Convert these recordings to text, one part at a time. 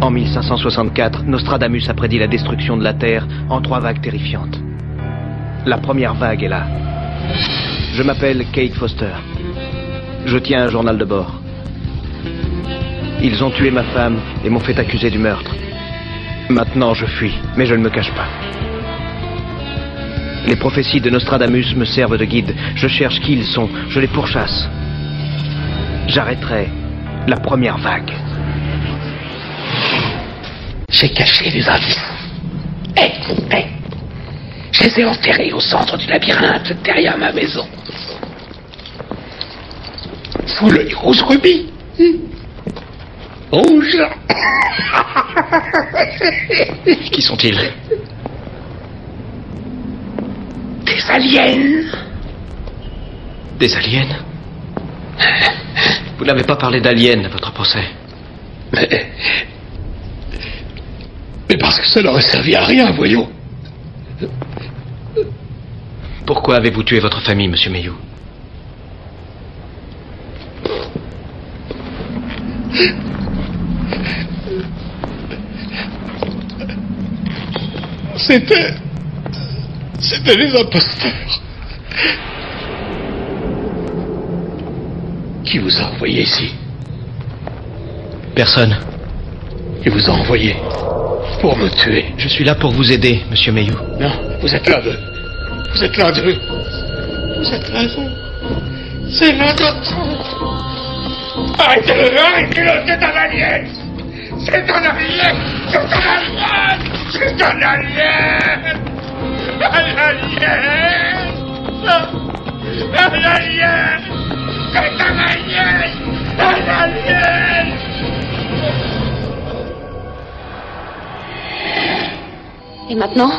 En 1564, Nostradamus a prédit la destruction de la Terre en 3 vagues terrifiantes. La première vague est là. Je m'appelle Kate Foster. Je tiens un journal de bord. Ils ont tué ma femme et m'ont fait accuser du meurtre. Maintenant, je fuis, mais je ne me cache pas. Les prophéties de Nostradamus me servent de guide. Je cherche qui ils sont, je les pourchasse. J'arrêterai la première vague. J'ai caché des indices. Je les ai enterrés au centre du labyrinthe, derrière ma maison. Sous l'œil rouge rubis. Rouge. Qui sont-ils? Des aliens. Des aliens? Vous n'avez pas parlé d'aliens à votre procès. Mais parce que ça n'aurait servi à rien, voyons. Pourquoi avez-vous tué votre famille, monsieur Mayhew? C'était des imposteurs. Qui vous a envoyé ici? Personne. Qui vous a envoyé pour me tuer? Je suis là pour vous aider, monsieur Mayhew. Non, vous êtes l'un d'eux. Vous êtes l'un d'eux. Vous êtes l'un d'eux. C'est l'un d'eux. Arrêtez-le, arrêtez-le, c'est un alien. C'est un alien. C'est un alien. C'est un alien. Un alien. Un alien. C'est un alien. Un alien. Et maintenant?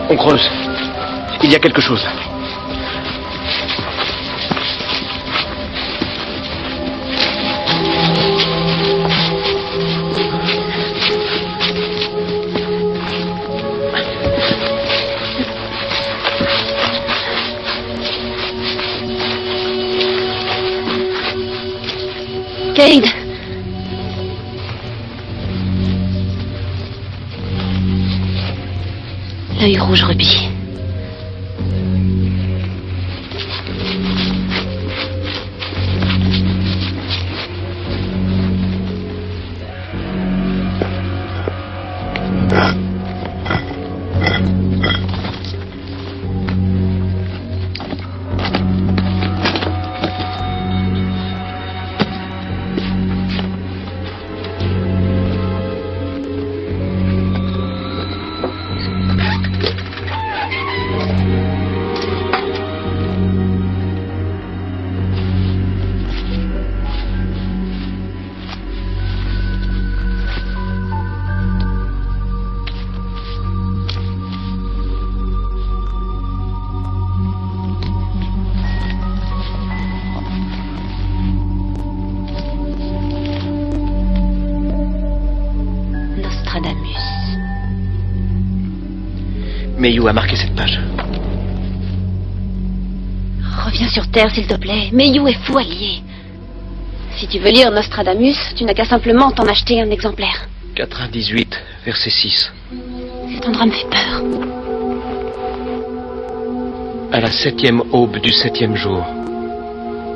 On creuse. Il y a quelque chose. Cade! L'œil rouge rubis. Mayhew a marqué cette page. Reviens sur Terre, s'il te plaît. Mayhew est fou allié. Si tu veux lire Nostradamus, tu n'as qu'à simplement t'en acheter un exemplaire. 98, verset 6. Cet endroit me fait peur. À la 7e aube du 7e jour,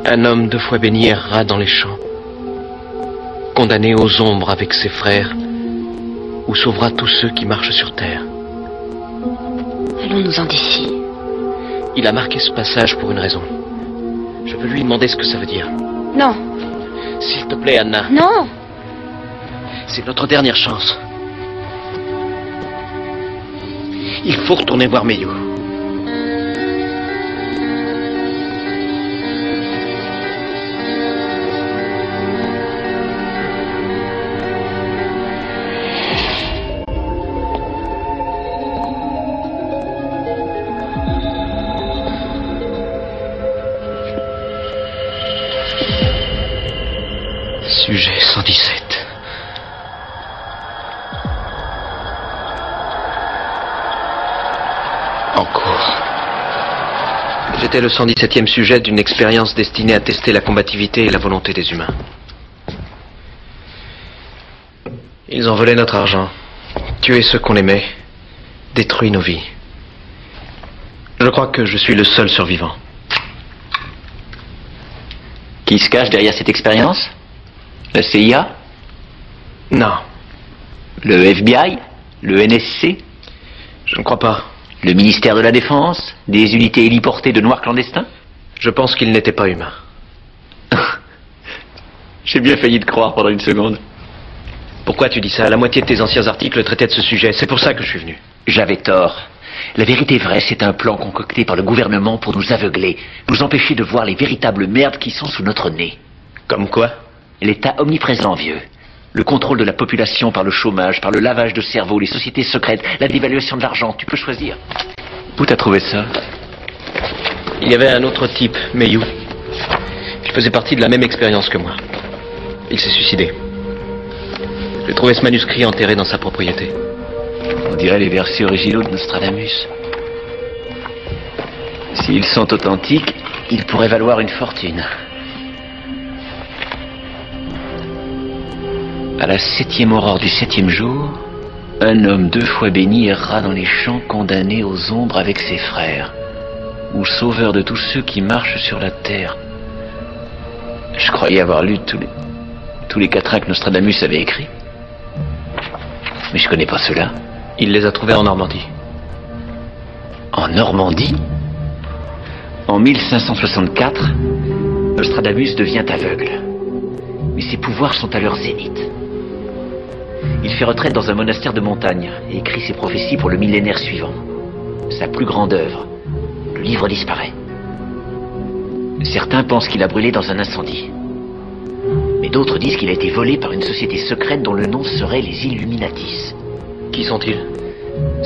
un homme 2 fois béni erra dans les champs, condamné aux ombres avec ses frères, où sauvera tous ceux qui marchent sur terre. Allons-nous-en d'ici. Il a marqué ce passage pour une raison. Je veux lui demander ce que ça veut dire. Non. S'il te plaît, Anna. Non. C'est notre dernière chance. Il faut retourner voir Mayhew. Sujet 117. En cours. J'étais le 117e sujet d'une expérience destinée à tester la combativité et la volonté des humains. Ils ont volé notre argent, tué ceux qu'on aimait, détruit nos vies. Je crois que je suis le seul survivant. Qui se cache derrière cette expérience? La CIA? Non, Le FBI? Le NSC? je ne crois pas. Le ministère de la Défense? Des unités héliportées de noirs clandestins? Je pense qu'ils n'étaient pas humains. J'ai bien failli te croire pendant une seconde. Pourquoi tu dis ça? La moitié de tes anciens articles traitaient de ce sujet. C'est pour ça que je suis venu. J'avais tort. La vérité vraie, c'est un plan concocté par le gouvernement pour nous aveugler, nous empêcher de voir les véritables merdes qui sont sous notre nez. Comme quoi? L'État omniprésent, vieux. Le contrôle de la population par le chômage, par le lavage de cerveau, les sociétés secrètes, la dévaluation de l'argent, tu peux choisir. Où t'as trouvé ça? Il y avait un autre type, Mayhew. Il faisait partie de la même expérience que moi. Il s'est suicidé. J'ai trouvé ce manuscrit enterré dans sa propriété. On dirait les versets originaux de Nostradamus. S'ils sont authentiques, ils pourraient valoir une fortune. À la 7e aurore du 7e jour, un homme 2 fois béni erra dans les champs, condamné aux ombres avec ses frères, ou sauveur de tous ceux qui marchent sur la terre. Je croyais avoir lu tous les quatrains que Nostradamus avait écrits. Mais je connais pas ceux-là. Il les a trouvés en Normandie. En Normandie? En 1564, Nostradamus devient aveugle. Mais ses pouvoirs sont à leur zénith. Il fait retraite dans un monastère de montagne et écrit ses prophéties pour le millénaire suivant. Sa plus grande œuvre, le livre disparaît. Certains pensent qu'il a brûlé dans un incendie. Mais d'autres disent qu'il a été volé par une société secrète dont le nom serait les Illuminatis. Qui sont-ils?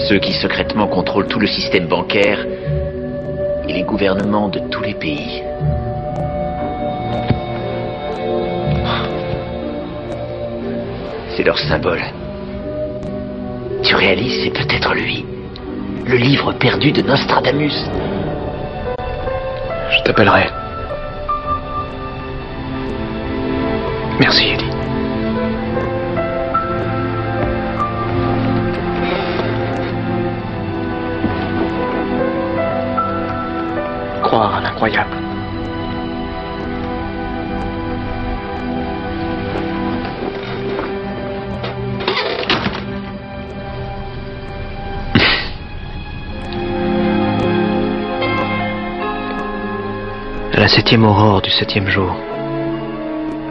Ceux qui secrètement contrôlent tout le système bancaire et les gouvernements de tous les pays. C'est leur symbole. Tu réalises, c'est peut-être lui. Le livre perdu de Nostradamus. Je t'appellerai. Merci, Eddie. Croire à l'incroyable. À la 7e aurore du 7e jour,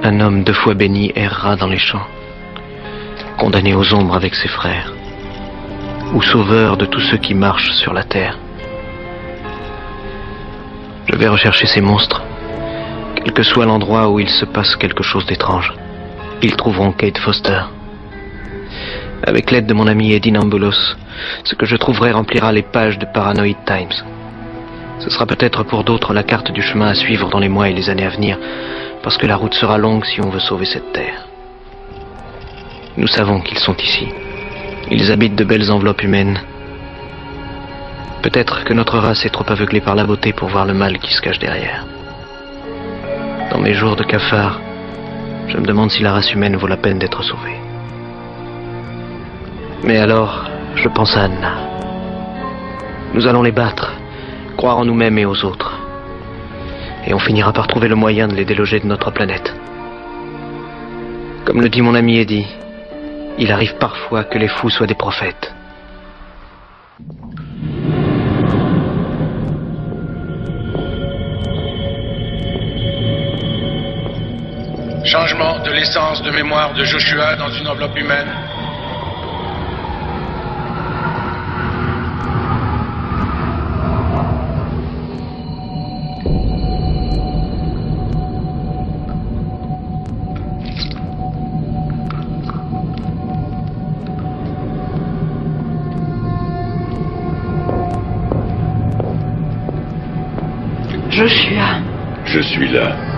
un homme 2 fois béni errera dans les champs, condamné aux ombres avec ses frères, ou sauveur de tous ceux qui marchent sur la terre. Je vais rechercher ces monstres, quel que soit l'endroit où il se passe quelque chose d'étrange. Ils trouveront Kate Foster. Avec l'aide de mon ami Eddie Nambulos, ce que je trouverai remplira les pages de Paranoid Times. Ce sera peut-être pour d'autres la carte du chemin à suivre dans les mois et les années à venir, parce que la route sera longue si on veut sauver cette terre. Nous savons qu'ils sont ici. Ils habitent de belles enveloppes humaines. Peut-être que notre race est trop aveuglée par la beauté pour voir le mal qui se cache derrière. Dans mes jours de cafard, je me demande si la race humaine vaut la peine d'être sauvée. Mais alors, je pense à Anna. Nous allons les battre, croire en nous-mêmes et aux autres. Et on finira par trouver le moyen de les déloger de notre planète. Comme le dit mon ami Eddie, il arrive parfois que les fous soient des prophètes. Changement de l'essence de mémoire de Joshua dans une enveloppe humaine. Joshua. Je suis là.